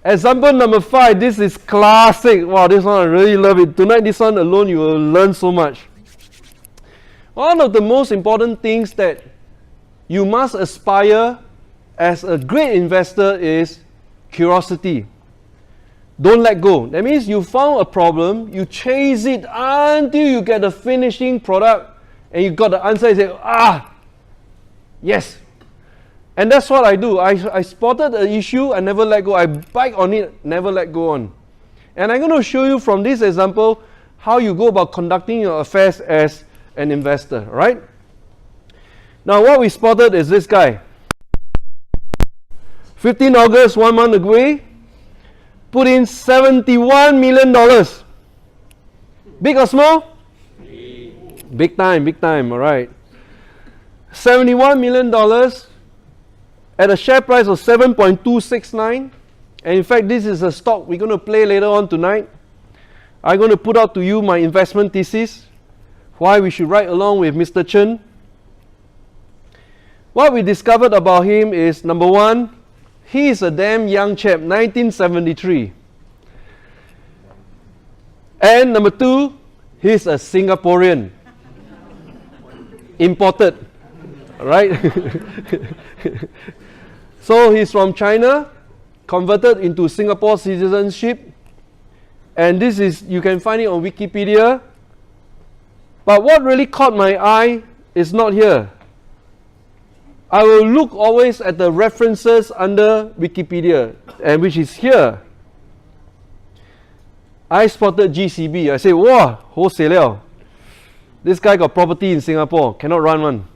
Example number 5, this is classic. Wow, this one I really love it. Tonight, this one alone, you will learn so much. One of the most important things that you must aspire as a great investor is curiosity. Don't let go. That means you found a problem, you chase it until you get the finishing product and you got the answer. You say, yes. And that's what I do. I spotted an issue, I never let go. I bite on it, never let go on. And I'm going to show you from this example how you go about conducting your affairs as an investor, right? Now what we spotted is this guy. 15 August, 1 month away, put in $71 million. Big or small? Big time, all right. $71 million at a share price of 7.269. And in fact, this is a stock we're going to play later on tonight. I'm going to put out to you my investment thesis, why we should ride along with Mr. Chen. What we discovered about him is, number one, he is a damn young chap, 1973. And number two, he's a Singaporean. Imported. Right? So he's from China, converted into Singapore citizenship. And this is, you can find it on Wikipedia. But what really caught my eye is not here. I will look always at the references under Wikipedia, and which is here. I spotted GCB. I say, wow, wholesale. This guy got property in Singapore, cannot run one.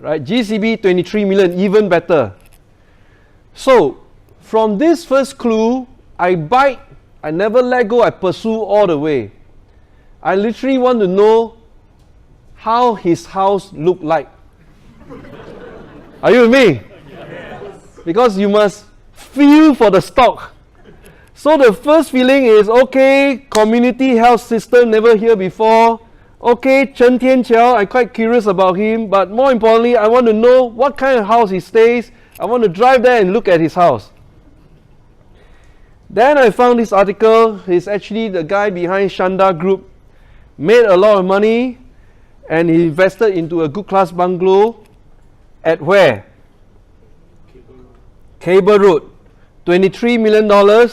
Right? GCB 23 million, even better. So, from this first clue, I bite, I never let go, I pursue all the way. I literally want to know how his house looked like. Are you with me? Yes. Because you must feel for the stock. So the first feeling is, okay, community health system, never heard before. Okay, Chen Tianqiao, I'm quite curious about him, but more importantly, I want to know what kind of house he stays. I want to drive there and look at his house. Then I found this article. He's actually the guy behind Shanda Group. Made a lot of money, and he invested into a good class bungalow at where? Cable Road. $23 million,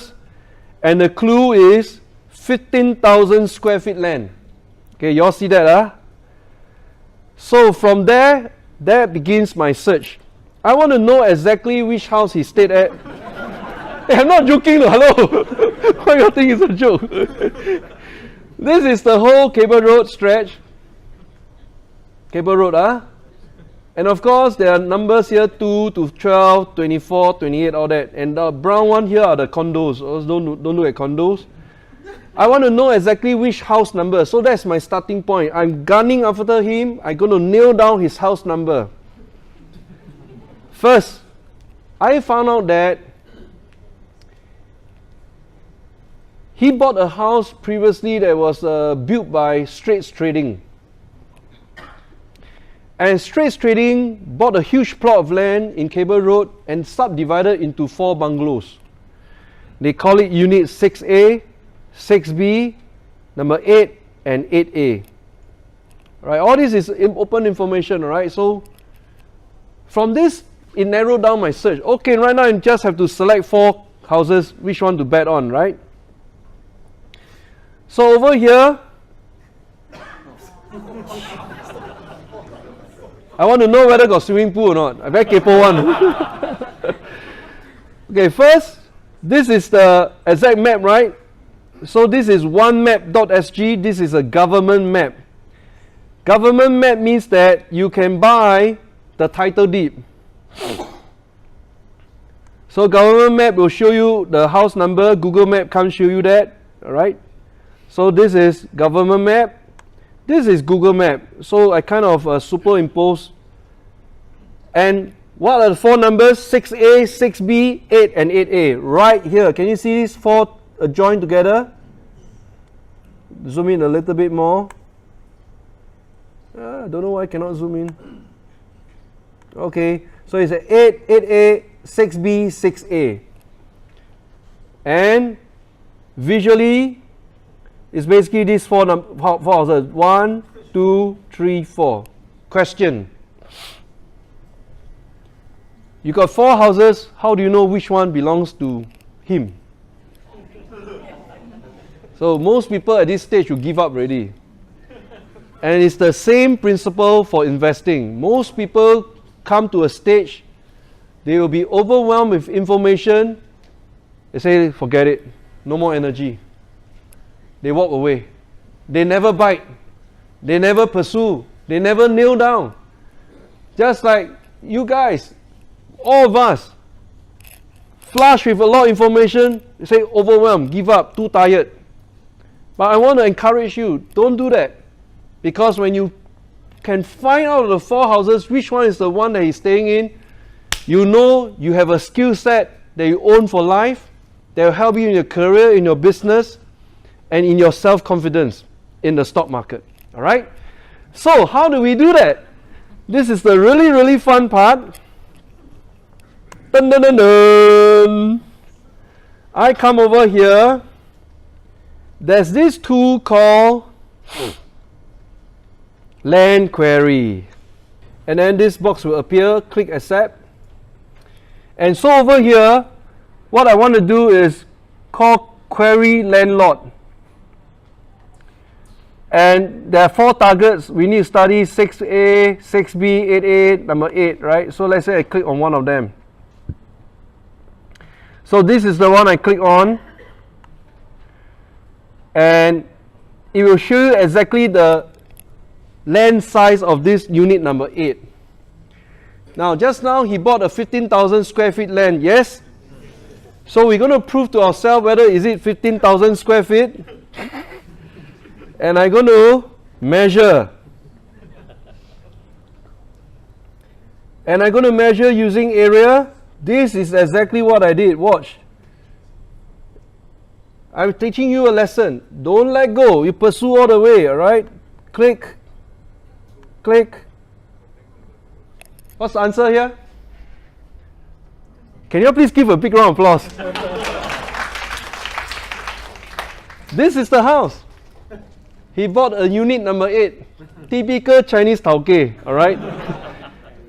and the clue is 15,000 square feet land. Okay, you all see that, huh? So from there, that begins my search. I want to know exactly which house he stayed at. Hey, I'm not joking, hello. Why you think it's a joke? This is the whole Cable Road stretch. Cable Road, huh? And of course, there are numbers here, 2 to 12, 24, 28, all that. And the brown one here are the condos. Don't look at condos. I want to know exactly which house number. So that's my starting point. I'm gunning after him. I'm going to nail down his house number. First, I found out that he bought a house previously that was built by Straits Trading. And Straits Trading bought a huge plot of land in Cable Road and subdivided into 4 bungalows. They call it Unit 6A, 6B, number 8, and 8A. Right? All this is open information, right? So from this, it narrowed down my search. Okay, right now I just have to select 4 houses, which one to bet on, right? So over here, I want to know whether got swimming pool or not. I very kepo one. Okay, first, this is the exact map, right? So this is onemap.sg. This is a government map. Government map means that you can buy the title deed. So government map will show you the house number. Google Map can't show you that. Alright. So this is government map. This is Google Map. So I kind of superimpose. And what are the 4 numbers? 6A, 6B, 8 and 8A. Right here. Can you see these 4 joined together? Zoom in a little bit more. I don't know why I cannot zoom in. Okay. So it's a 8, 8A, 6B, 6A. And visually, it's basically these four houses. 1, 2, 3, 4. Question. You got 4 houses. How do you know which one belongs to him? So most people at this stage will give up already. And it's the same principle for investing. Most people come to a stage, they will be overwhelmed with information. They say, forget it, no more energy. They walk away. They never bite. They never pursue. They never kneel down. Just like you guys, all of us, flush with a lot of information, they say overwhelmed, give up, too tired. But I want to encourage you, don't do that. Because when you can find out of the 4 houses which one is the one that he's staying in, you know you have a skill set that you own for life that will help you in your career, in your business, and in your self-confidence in the stock market. Alright? So, how do we do that? This is the really, really fun part. Dun, dun, dun, dun. I come over here. There's this tool called Land Query. And then this box will appear. Click Accept. And so over here, what I want to do is call Query Landlord. And there are 4 targets. We need to study 6A, 6B, 8A, number 8, right? So let's say I click on one of them. So this is the one I click on. And it will show you exactly the land size of this unit number 8. Now, just now he bought a 15,000 square feet land, yes? So we're going to prove to ourselves whether is it 15,000 square feet. And I'm going to measure. And I'm going to measure using area. This is exactly what I did. Watch. I'm teaching you a lesson. Don't let go. You pursue all the way, alright? Click. Click. What's the answer here? Can you please give a big round of applause? This is the house. He bought a unit number 8. Typical Chinese Tauke, alright?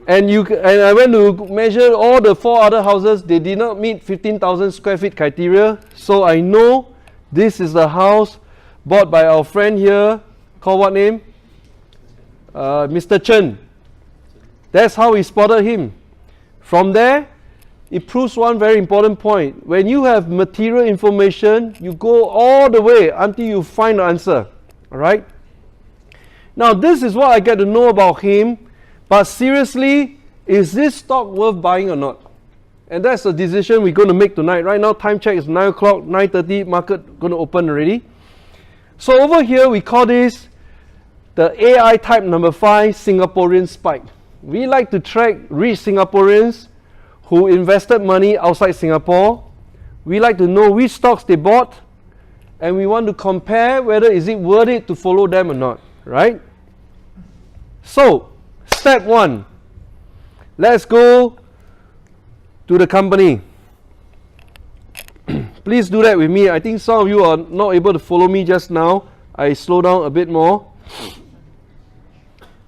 And I went to measure all the 4 other houses. They did not meet 15,000 square feet criteria. So I know this is the house bought by our friend here. Called what name? Mr. Chen. That's how we spotted him. From there, it proves one very important point. When you have material information, you go all the way until you find the answer. Alright? Now, this is what I get to know about him. But seriously, is this stock worth buying or not? And that's the decision we're going to make tonight. Right now, time check is 9 o'clock, 9:30, market going to open already. So over here, we call this the AI type number 5 Singaporean spike. We like to track rich Singaporeans who invested money outside Singapore. We like to know which stocks they bought, and we want to compare whether is it worth it to follow them or not, right? So, step 1. Let's go to the company. Please do that with me. I think some of you are not able to follow me just now. I slow down a bit more.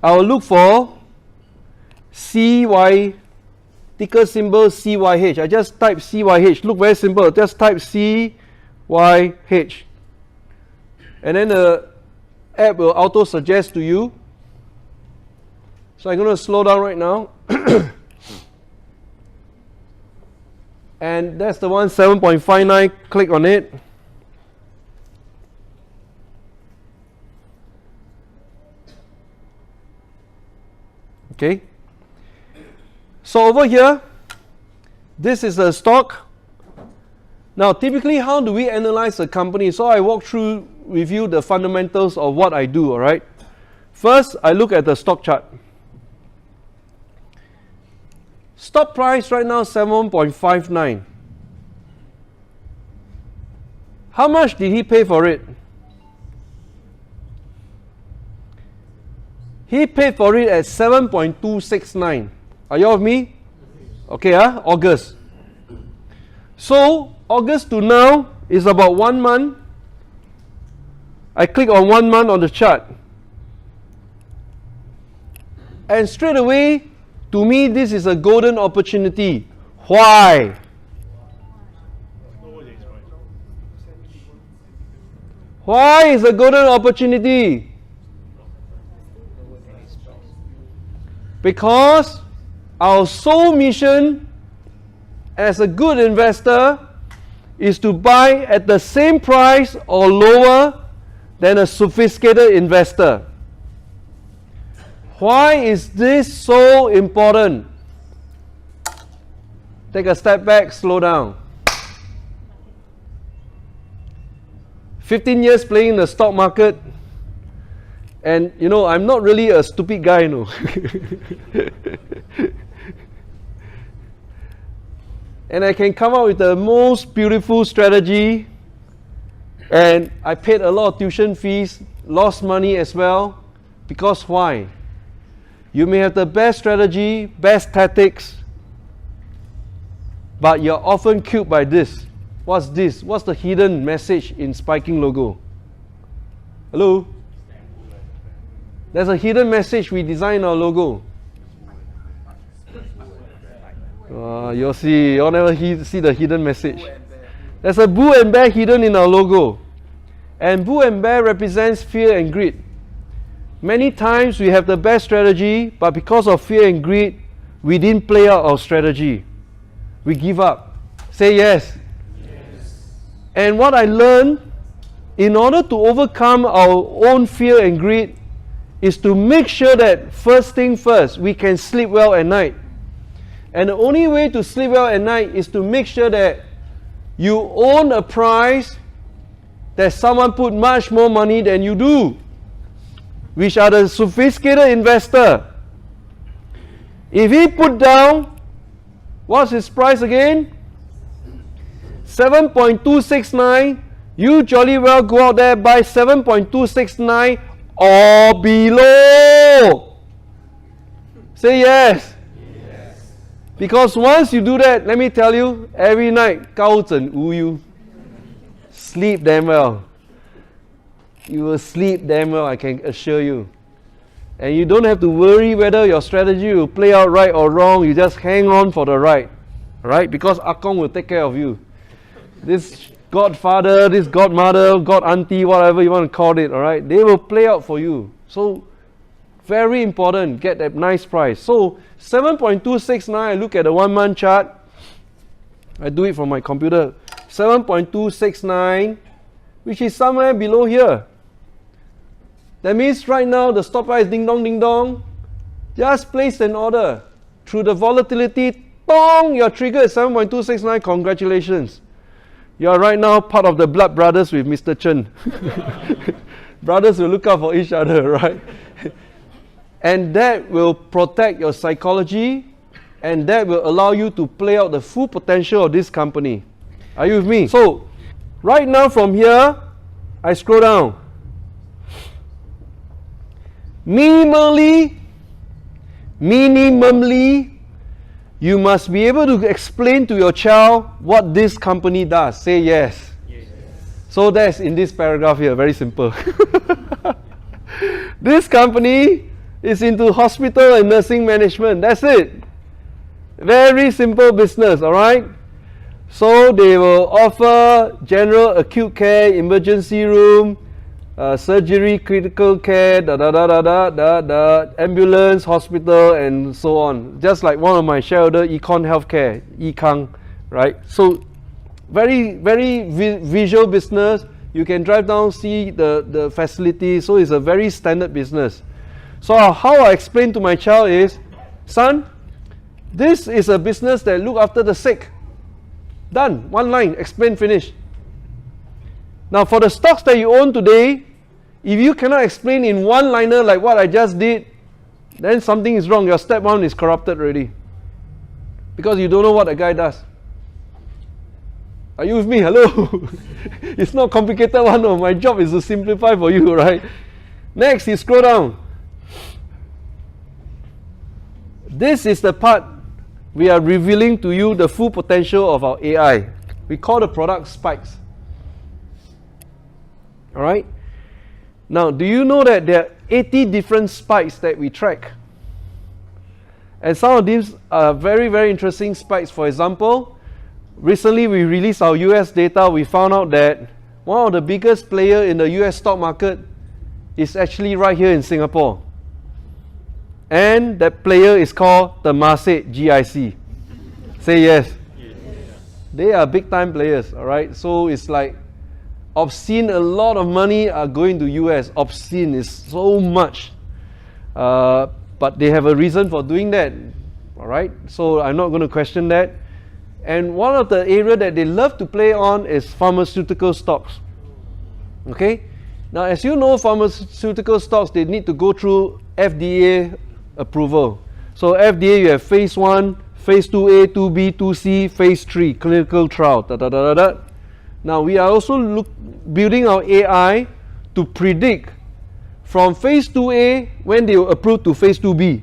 I will look for CY, ticker symbol CYH. I just type CYH. Look very simple. Just type CYH. And then the app will auto suggest to you. So I'm going to slow down right now. And that's the one, 7.59. Click on it. Okay. So over here, this is the stock. Now, typically, how do we analyze a company? So I walk through with you the fundamentals of what I do, all right? First, I look at the stock chart. Stock price right now, 7.59. How much did he pay for it? He paid for it at 7.269. Are you all with me? Okay, August. So, August to now is about 1 month. I click on 1 month on the chart. And straight away, to me, this is a golden opportunity. Why? Why is a golden opportunity? Because our sole mission as a good investor is to buy at the same price or lower than a sophisticated investor. Why is this so important? Take a step back, slow down. 15 years playing in the stock market, and you know, I'm not really a stupid guy, you know. And I can come up with the most beautiful strategy, and I paid a lot of tuition fees, lost money as well. Because why? You may have the best strategy, best tactics, but you're often killed by this. What's this? What's the hidden message in spiking logo? Hello? There's a hidden message we designed our logo. You'll see. You'll never see the hidden message. There's a bull and bear hidden in our logo. And bull and bear represents fear and greed. Many times we have the best strategy, but because of fear and greed, we didn't play out our strategy. We give up. Say yes. Yes. And what I learned, in order to overcome our own fear and greed, is to make sure that first thing first, we can sleep well at night. And the only way to sleep well at night is to make sure that you own a prize that someone put much more money than you do, which are the sophisticated investor. If he put down, what's his price again? 7.269. You jolly well go out there, buy 7.269 or below. Say yes. Yes. Because once you do that, let me tell you, every night, 高枕无忧. Sleep damn well. You will sleep damn well, I can assure you. And you don't have to worry whether your strategy will play out right or wrong. You just hang on for the right. Right? Because Akong will take care of you. This godfather, this godmother, god auntie, whatever you want to call it, alright? They will play out for you. So, very important, get that nice price. So, 7.269, I look at the 1 month chart. I do it from my computer. 7.269, which is somewhere below here. That means right now the stop price ding dong. Just place an order. Through the volatility, dong, your trigger is 7.269. Congratulations. You are right now part of the blood brothers with Mr. Chen. Brothers will look out for each other, right? And that will protect your psychology, and that will allow you to play out the full potential of this company. Are you with me? So, right now from here, I scroll down. Minimally, you must be able to explain to your child what this company does. Say yes. Yes. So that's in this paragraph here, very simple. This company is into hospital and nursing management. That's it. Very simple business, alright? So they will offer general acute care, emergency room, surgery, critical care, ambulance, hospital, and so on. Just like one of my shareholder, Econ Healthcare, Ekang, right? So very, very visual business. You can drive down, see the facility. So it's a very standard business. So how I explain to my child is, son, this is a business that look after the sick. Done. One line. Explain. Finish. Now for the stocks that you own today, if you cannot explain in one liner like what I just did, then something is wrong. Your step one is corrupted already. Because you don't know what a guy does. Are you with me? Hello? It's not complicated one. No. My job is to simplify for you, right? Next, you scroll down. This is the part we are revealing to you the full potential of our AI. We call the product spikes. All right. Now, do you know that there are 80 different spikes that we track? And some of these are very, very interesting spikes. For example, recently we released our US data. We found out that one of the biggest players in the US stock market is actually right here in Singapore. And that player is called Temasek GIC. Say yes. They are big time players, all right? So it's like obscene, a lot of money are going to US. Obscene is so much. But they have a reason for doing that, all right? So I'm not going to question that. And one of the areas that they love to play on is pharmaceutical stocks. Okay? Now, as you know, pharmaceutical stocks, they need to go through FDA approval. So FDA, you have phase 1, phase 2A, 2B, 2C, phase 3, clinical trial. Now, we are also building our AI to predict from phase 2A when they will approve to phase 2B.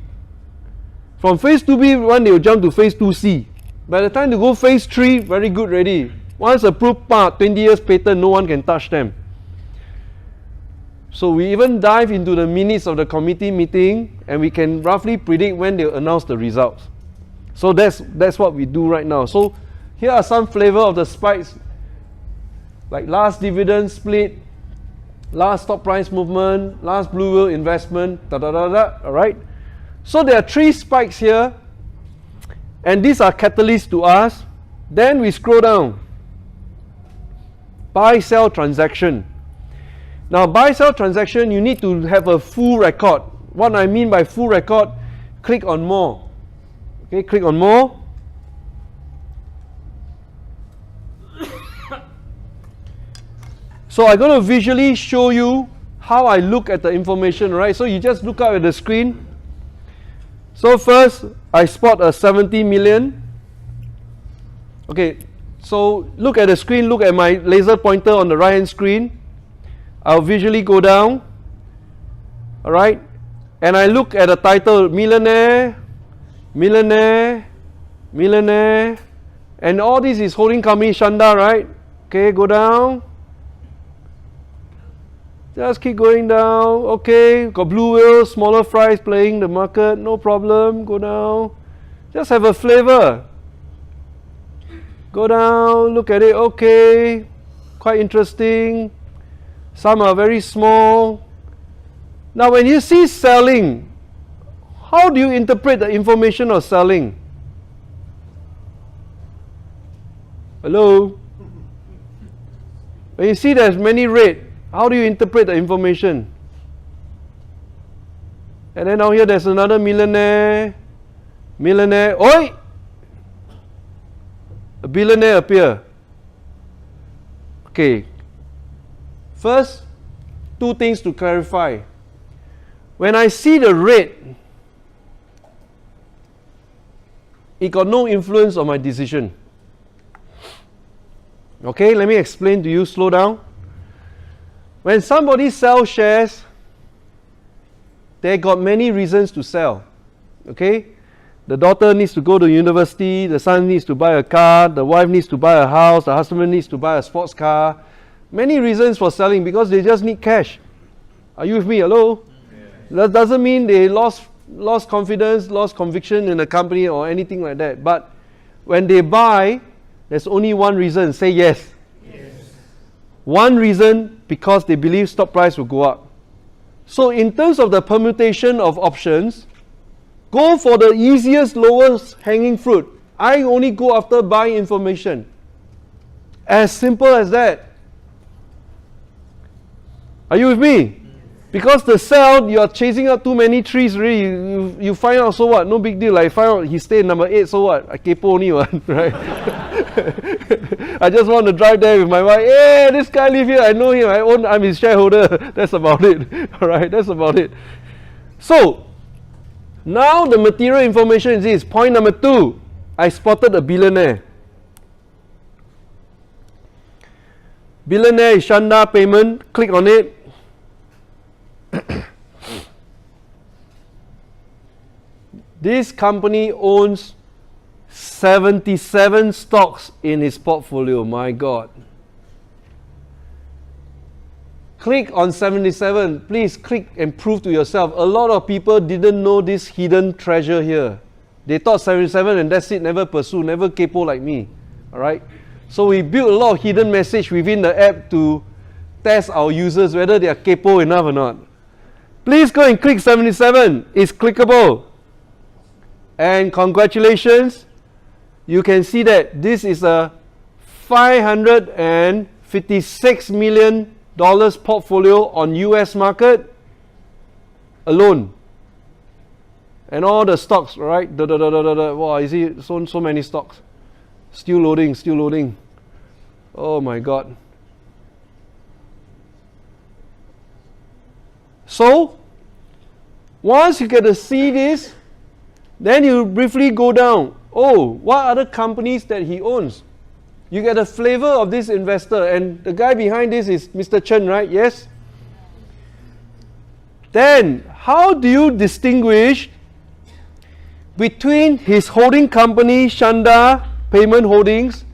From phase 2B, when they will jump to phase 2C. By the time they go phase 3, very good already. Once approved, 20 years patent, no one can touch them. So we even dive into the minutes of the committee meeting and we can roughly predict when they'll announce the results. So that's what we do right now. So here are some flavor of the spikes, like last dividend split, last stock price movement, last blue whale investment, alright? So there are 3 spikes here, and these are catalysts to us. Then we scroll down. Buy-sell transaction. Now, buy-sell transaction, you need to have a full record. What I mean by full record, click on more. Okay, click on more. So I'm going to visually show you how I look at the information, right? So you just look up at the screen. So first, I spot a 70 million. Okay, so look at the screen, look at my laser pointer on the right hand screen. I'll visually go down. Alright, and I look at the title, millionaire, millionaire, millionaire, and all this is holding company Shanda, right? Okay, go down. Just keep going down. Okay, got blue whale, smaller fries playing the market, no problem. Go down. Just have a flavor. Go down, look at it. Okay, quite interesting. Some are very small. Now, when you see selling, how do you interpret the information of selling? Hello? When you see there's many red, how do you interpret the information? And then out here there's another millionaire. Millionaire. Oi! A billionaire appear. Okay. First, 2 things to clarify. When I see the red, it got no influence on my decision. Okay, let me explain to you, slow down. When somebody sells shares, they got many reasons to sell. Okay? The daughter needs to go to university, the son needs to buy a car, the wife needs to buy a house, the husband needs to buy a sports car. Many reasons for selling because they just need cash. Are you with me? Hello? Yeah. That doesn't mean they lost confidence, lost conviction in the company or anything like that. But when they buy, there's only one reason. Say yes. Yes. One reason, because they believe stock price will go up. So in terms of the permutation of options, go for the easiest, lowest hanging fruit. I only go after buy information. As simple as that. Are you with me? Because the sell, you are chasing out too many trees really. You find out, so what? No big deal. I find out he stayed number 8, so what? I kepo only one, right? I just want to drive there with my wife. Hey, this guy live here. I know him. I'm his shareholder. That's about it. All right, that's about it. So, now the material information is this. Point number 2. I spotted a billionaire. Billionaire is Shanda Payment. Click on it. This company owns 77 stocks in his portfolio. My God. Click on 77. Please click and prove to yourself. A lot of people didn't know this hidden treasure here. They thought 77 and that's it, never pursue, never kepo like me. Alright? So we built a lot of hidden message within the app to test our users whether they are kepo enough or not. Please go and click 77. It's clickable. And congratulations. You can see that this is a $556 million portfolio on US market alone. And all the stocks, right? Wow, you see so many stocks. Still loading, still loading. Oh my God. So, once you get to see this, then you briefly go down. Oh, what other companies that he owns? You get a flavor of this investor, and the guy behind this is Mr. Chen, right? Yes? Then, how do you distinguish between his holding company, Shanda Payment Holdings,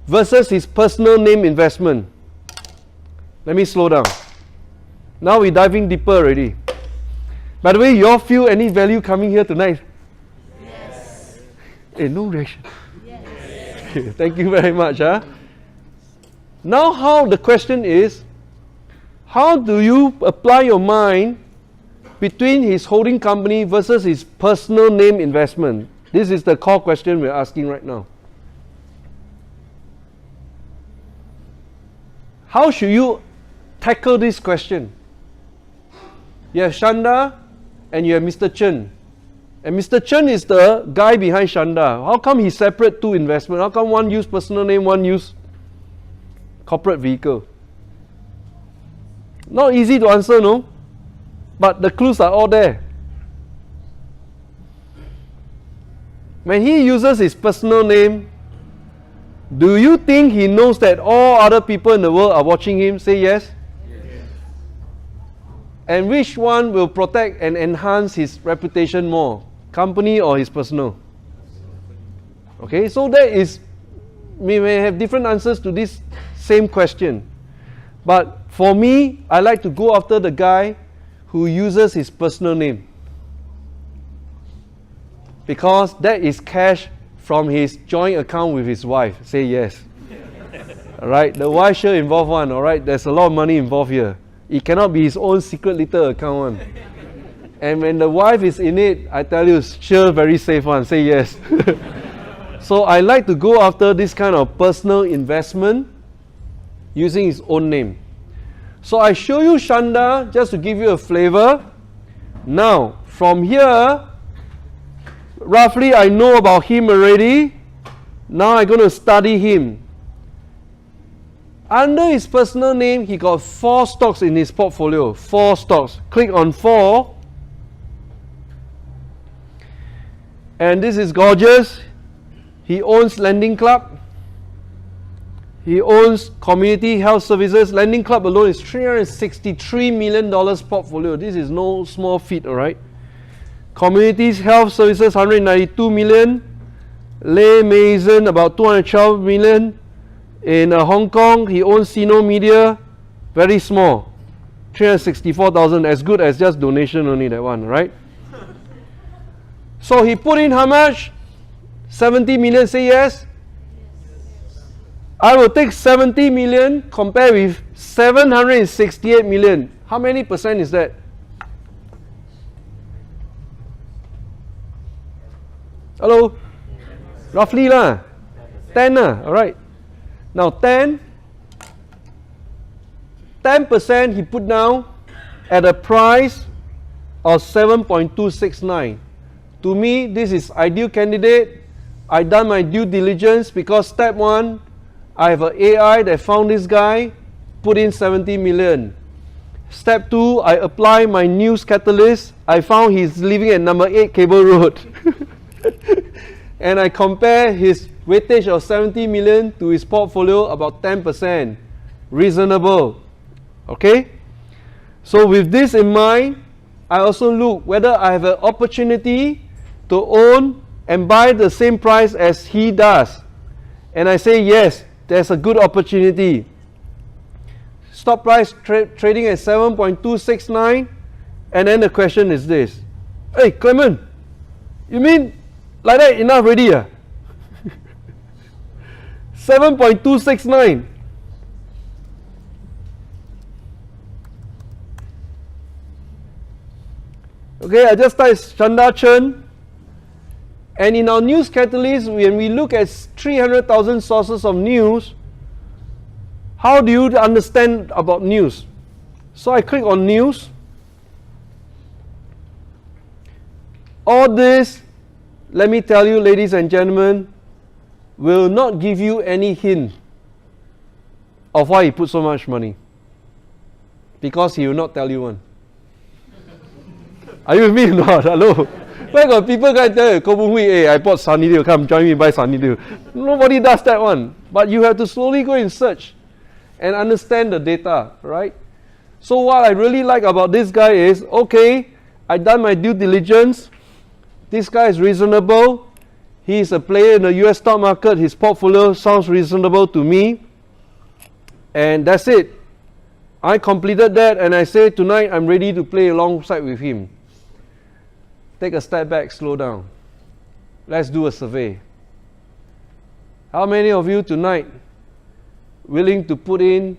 versus his personal name investment? Let me slow down. Now we're diving deeper already. By the way, you all feel any value coming here tonight? Yes. Hey, no reaction. Yes. Thank you very much. Huh? Now the question is, how do you apply your mind between his holding company versus his personal name investment? This is the core question we're asking right now. How should you tackle this question? You have Shanda and you have Mr. Chen. And Mr. Chen is the guy behind Shanda. How come he separate two investments? How come one use personal name, one use corporate vehicle? Not easy to answer, no? But the clues are all there. When he uses his personal name, do you think he knows that all other people in the world are watching him? Say yes. And which one will protect and enhance his reputation more? Company or his personal? Okay, so that is, we may have different answers to this same question. But for me, I like to go after the guy who uses his personal name. Because that is cash from his joint account with his wife. Say yes. Alright, the wife sure involved one, alright? There's a lot of money involved here. It cannot be his own secret little account one. And when the wife is in it, I tell you, sure very safe one. Say yes. So I like to go after this kind of personal investment using his own name. So I show you Shanda just to give you a flavor. Now, from here, roughly I know about him already. Now I'm going to study him. Under his personal name, he got 4 stocks in his portfolio. 4 stocks. Click on 4. And this is gorgeous. He owns Lending Club. He owns Community Health Services. Lending Club alone is $363 million portfolio. This is no small feat, alright? Community Health Services, $192 million. Lay Mason, about $212 million. In Hong Kong, he owns Sino Media, very small, 364,000, as good as just donation only, that one, right? So he put in how much? 70 million, say yes? I will take 70 million, compare with 768 million. How many percent is that? Hello? Roughly lah. 10 lah, alright. Now 10% he put down at a price of 7.269. To me, this is ideal candidate. I done my due diligence because step 1, I have an AI that found this guy, put in 70 million. Step 2, I apply my news catalyst. I found he's living at number 8 Cable Road. And I compare his weightage of 70 million to his portfolio, about 10%. Reasonable. Okay? So with this in mind, I also look whether I have an opportunity to own and buy the same price as he does, and I say yes, there's a good opportunity. Stock price trading at 7.269, and then the question is this: hey, Clemen, you mean like that enough already? 7.269. Okay, I just typed Chanda Chen, and in our news catalyst, when we look at 300,000 sources of news, how do you understand about news? So I click on news. All this, let me tell you, ladies and gentlemen, will not give you any hint of why he put so much money, because he will not tell you one. Are you with me or not? Hello? Where got people guys tell you, Koh Boon Hui, hey, I bought Sunny Deal, come join me buy Sunny Deal. Nobody does that one. But you have to slowly go and search and understand the data, right? So what I really like about this guy is, okay, I done my due diligence. This guy is reasonable. He is a player in the US stock market. His portfolio sounds reasonable to me. And that's it. I completed that, and I say tonight I'm ready to play alongside with him. Take a step back, slow down. Let's do a survey. How many of you tonight willing to put in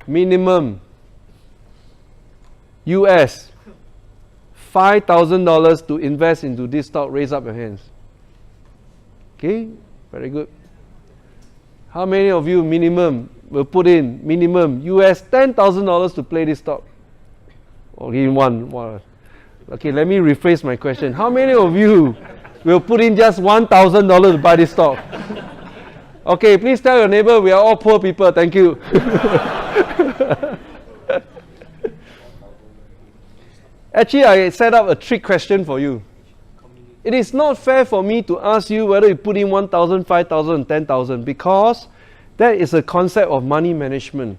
minimum US $5,000 to invest into this stock? Raise up your hands. Okay, very good. How many of you minimum will put in minimum US $10,000 to play this stock? Okay, one. Okay, let me rephrase my question. How many of you will put in just $1,000 to buy this stock? Okay, please tell your neighbor we are all poor people. Thank you. Actually, I set up a trick question for you. It is not fair for me to ask you whether you put in 1,000, 5,000, 10,000, because that is a concept of money management.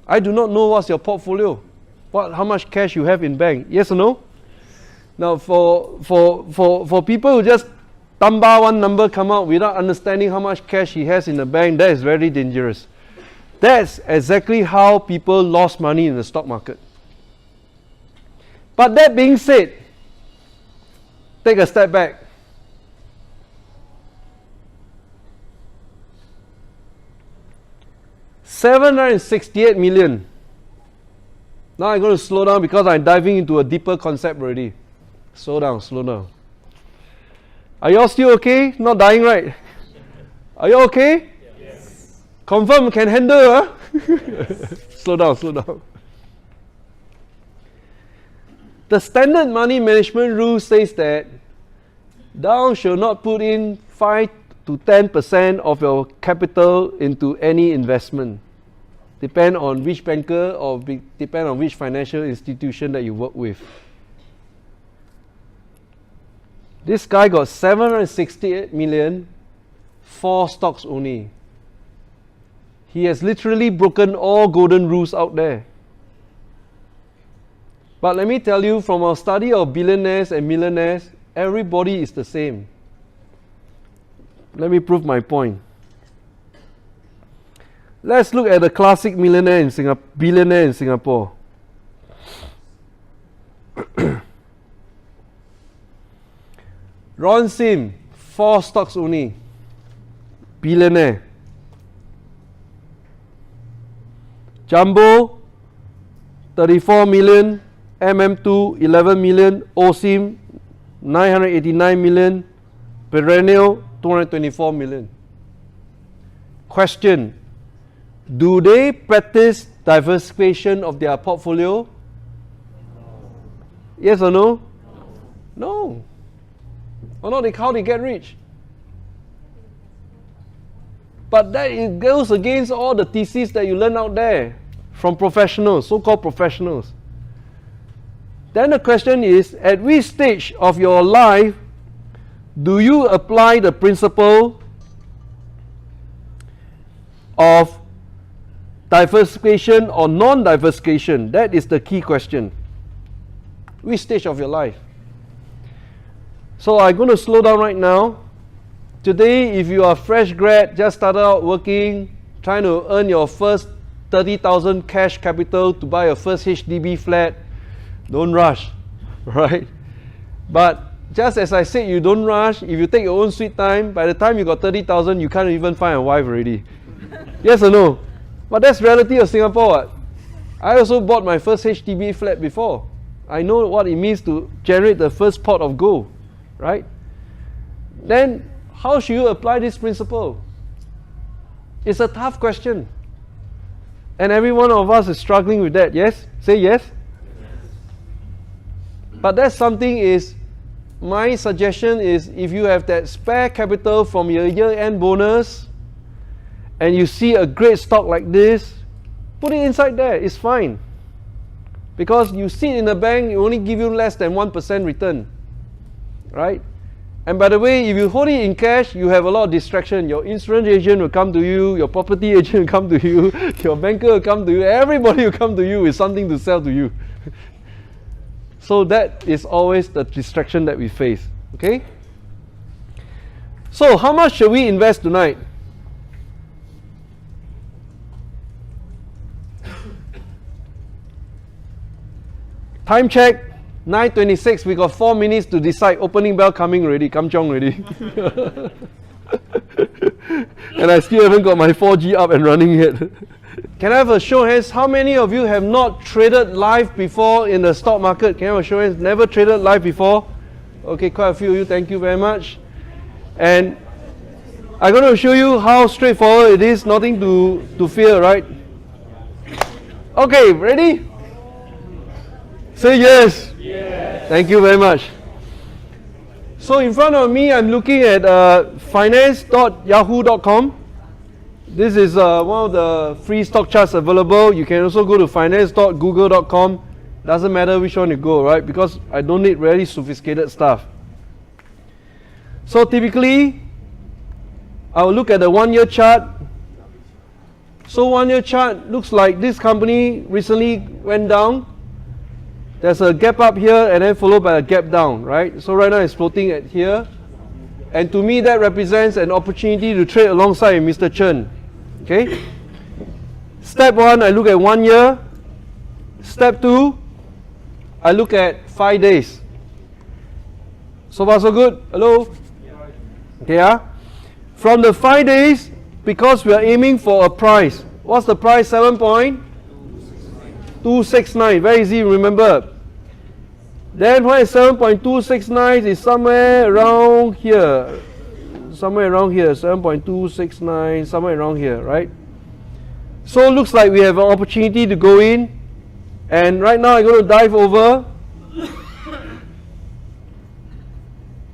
I do not know what's your portfolio, how much cash you have in bank. Yes or no? Now, for people who just tamba one number come out without understanding how much cash he has in the bank, that is very dangerous. That's exactly how people lost money in the stock market. But that being said, take a step back. $768 million. Now I'm going to slow down because I'm diving into a deeper concept already. Slow down, slow down. Are you all still okay? Not dying, right? Are you okay? Yes. Confirm can handle, huh? Slow down, slow down. The standard money management rule says that thou shall not put in 5 to 10% of your capital into any investment. Depend on which banker or depend on which financial institution that you work with. This guy got 768 million, 4 stocks only. He has literally broken all golden rules out there. But let me tell you, from our study of billionaires and millionaires, everybody is the same. Let me prove my point. Let's look at the classic billionaire in Singapore. Ron Sim, 4 stocks only. Billionaire. Jumbo, 34 million. MM2, 11 million. OSIM, 989 million. Perennial, 224 million. Question: do they practice diversification of their portfolio? Yes or no? No. Or not, how they get rich? But that it goes against all the theses that you learn out there from professionals, so-called professionals. Then the question is, at which stage of your life do you apply the principle of diversification or non-diversification? That is the key question. Which stage of your life? So I'm going to slow down right now. Today, if you are a fresh grad, just started out working, trying to earn your first 30,000 cash capital to buy your first HDB flat, don't rush, right? But just as I said, you don't rush. If you take your own sweet time, by the time you got 30,000, you can't even find a wife already. Yes or no? But that's reality of Singapore. What? I also bought my first HDB flat before. I know what it means to generate the first pot of gold, right? Then how should you apply this principle? It's a tough question. And every one of us is struggling with that. Yes? Say yes. But that's something is, my suggestion is, if you have that spare capital from your year-end bonus and you see a great stock like this, put it inside there. It's fine. Because you sit in the bank, it only give you less than 1% return. Right? And by the way, if you hold it in cash, you have a lot of distraction. Your insurance agent will come to you, your property agent will come to you, your banker will come to you, everybody will come to you with something to sell to you. So that is always the distraction that we face. Okay? So how much should we invest tonight? Time check, 9:26. We got 4 minutes to decide. Opening bell coming already. Kam chong already. And I still haven't got my 4G up and running yet. Can I have a show of hands? How many of you have not traded live before in the stock market? Can I have a show of hands? Never traded live before? Okay, quite a few of you. Thank you very much. And I'm going to show you how straightforward it is. Nothing to fear, right? Okay, ready? Say yes. Yes. Thank you very much. So in front of me, I'm looking at finance.yahoo.com. This is one of the free stock charts available. You can also go to finance.google.com. Doesn't matter which one you go, right? Because I don't need really sophisticated stuff. So typically, I will look at the 1 year chart. So 1 year chart looks like this company recently went down. There's a gap up here and then followed by a gap down, right? So right now it's floating at here. And to me that represents an opportunity to trade alongside Mr. Chen. Okay? Step 1, I look at 1 year. Step 2, I look at 5 days. So far so good? Hello? Okay, yeah? From the 5 days, because we are aiming for a price. What's the price? 7.269. Very easy to remember. Then where is 7.269 is somewhere around here. Somewhere around here. 7.269, somewhere around here, right? So it looks like we have an opportunity to go in. And right now I'm going to dive over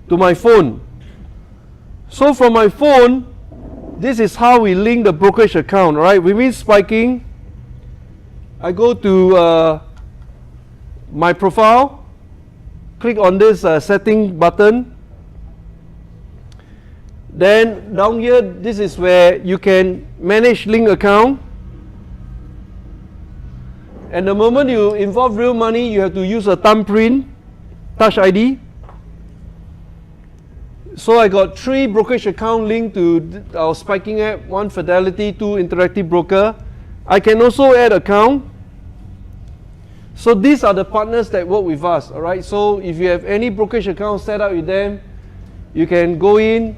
to my phone. So from my phone, this is how we link the brokerage account, right? We mean spiking. I go to my profile, click on this setting button. Then down here, this is where you can manage link account. And the moment you involve real money, you have to use a thumbprint, Touch ID. So I got 3 brokerage account linked to our spiking app, 1 Fidelity, 2 Interactive Broker. I can also add account. So these are the partners that work with us, all right? So if you have any brokerage account set up with them, you can go in,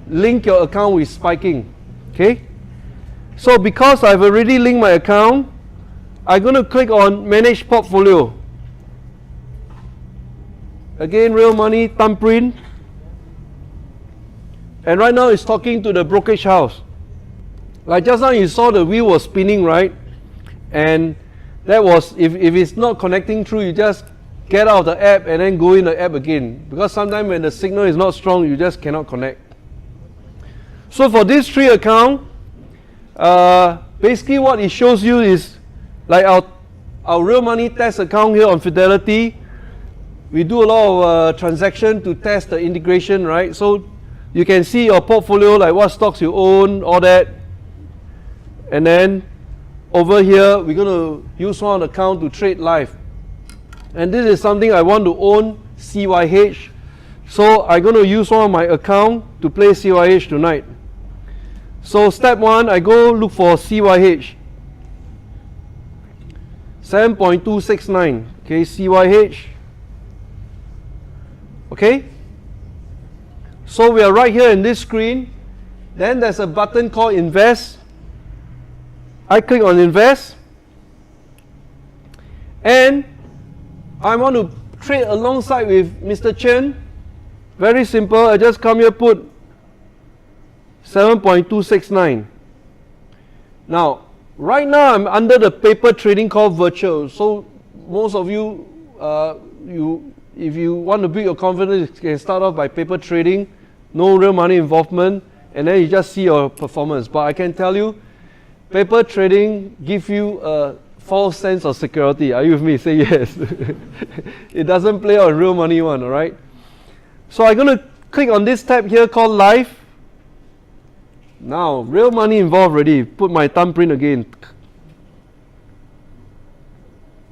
link your account with spiking, okay? So because I've already linked my account, I'm going to click on Manage Portfolio. Again, real money, thumbprint. And right now it's talking to the brokerage house. Like just now you saw the wheel was spinning, right? And that was, if it's not connecting through, you just get out of the app and then go in the app again. Because sometimes when the signal is not strong, you just cannot connect. So for these 3 accounts, basically what it shows you is like our real money test account here on Fidelity. We do a lot of transaction to test the integration, right? So you can see your portfolio, like what stocks you own, all that. And then over here, we're going to use one account to trade live. And this is something I want to own, CYH, So I'm going to use one of my account to play CYH tonight. So step 1, I go look for CYH. 7.269. Okay, CYH. Okay. So we are right here in this screen. Then there's a button called Invest. I click on Invest. And I want to trade alongside with Mr. Chen. Very simple. I just come here, put 7.269. Now, right now I'm under the paper trading called virtual. So most of you, if you want to build your confidence, you can start off by paper trading, no real money involvement, and then you just see your performance. But I can tell you, paper trading gives you a false sense of security. Are you with me? Say yes. It doesn't play on real money one, all right? So I'm going to click on this tab here called Live. Now, real money involved already. Put my thumbprint again.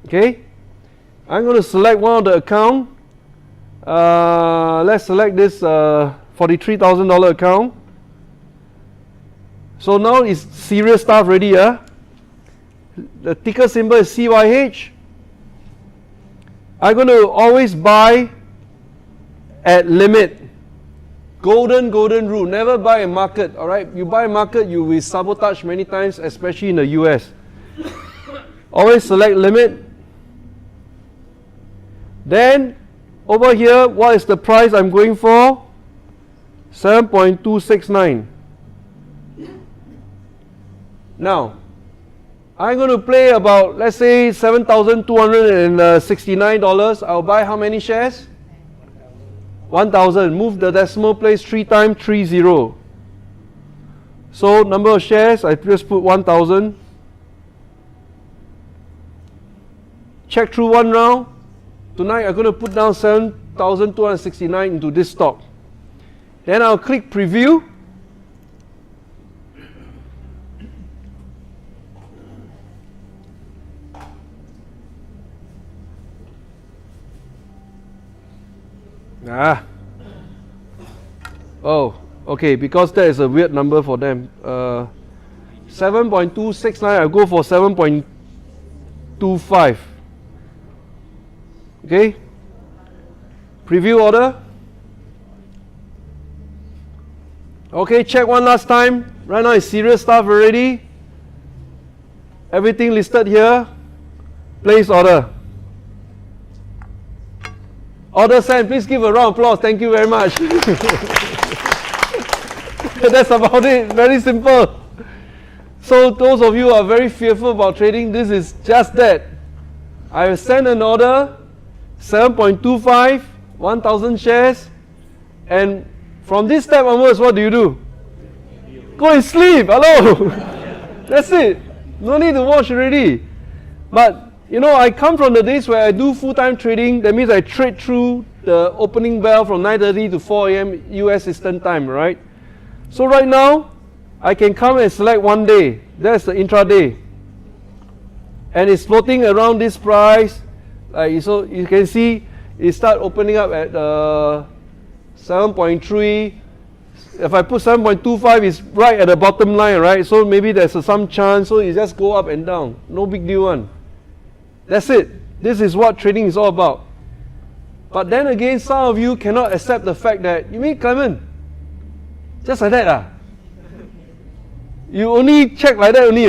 Okay. I'm going to select one of the account. Let's select this $43,000 account. So now it's serious stuff already. The ticker symbol is CYH. I'm going to always buy at limit. Golden rule. Never buy a market. Alright, you buy a market, you will sabotage many times, especially in the US. Always select limit. Then over here, what is the price I'm going for? 7.269. Now, I'm going to play about, let's say, $7,269. I'll buy how many shares? 1,000. Move the decimal place 3 times, 30. So number of shares, I just put 1,000. Check through one round. Tonight I'm going to put down 7,269 into this stock. Then I'll click preview. Oh, okay, because that is a weird number for them. 7.269, I'll go for 7.25. Okay. Preview order. Okay, check one last time. Right now it's serious stuff already. Everything listed here. Place order. Order sent. Please give a round of applause. Thank you very much. That's about it. Very simple. So those of you who are very fearful about trading, this is just that. I send an order, 7.25, 1,000 shares, and from this step onwards, what do? Go and sleep. Hello. That's it. No need to watch already. But you know, I come from the days where I do full-time trading. That means I trade through the opening bell from 9:30 to 4 a.m. US Eastern Time, right? So right now, I can come and select one day. That's the intraday. And it's floating around this price. So you can see it start opening up at 7.3. If I put 7.25, it's right at the bottom line, right? So maybe there's some chance. So it just go up and down. No big deal one. That's it. This is what trading is all about. But then again, some of you cannot accept the fact that, you mean, Clemen, just like that you only check like that only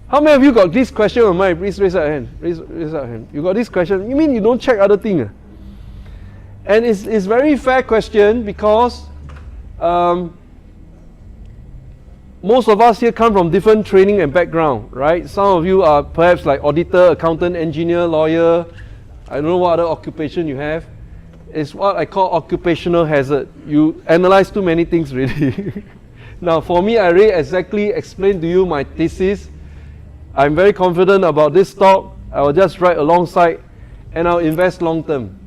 How many of you got this question on mind? Please raise your hand. Raise your hand. You got this question. You mean you don't check other things? And it's very fair question because most of us here come from different training and background, right? Some of you are perhaps like auditor, accountant, engineer, lawyer. I don't know what other occupation you have. It's what I call occupational hazard. You analyze too many things really. Now for me, I already exactly explained to you my thesis. I'm very confident about this stock. I will just write alongside and I'll invest long term.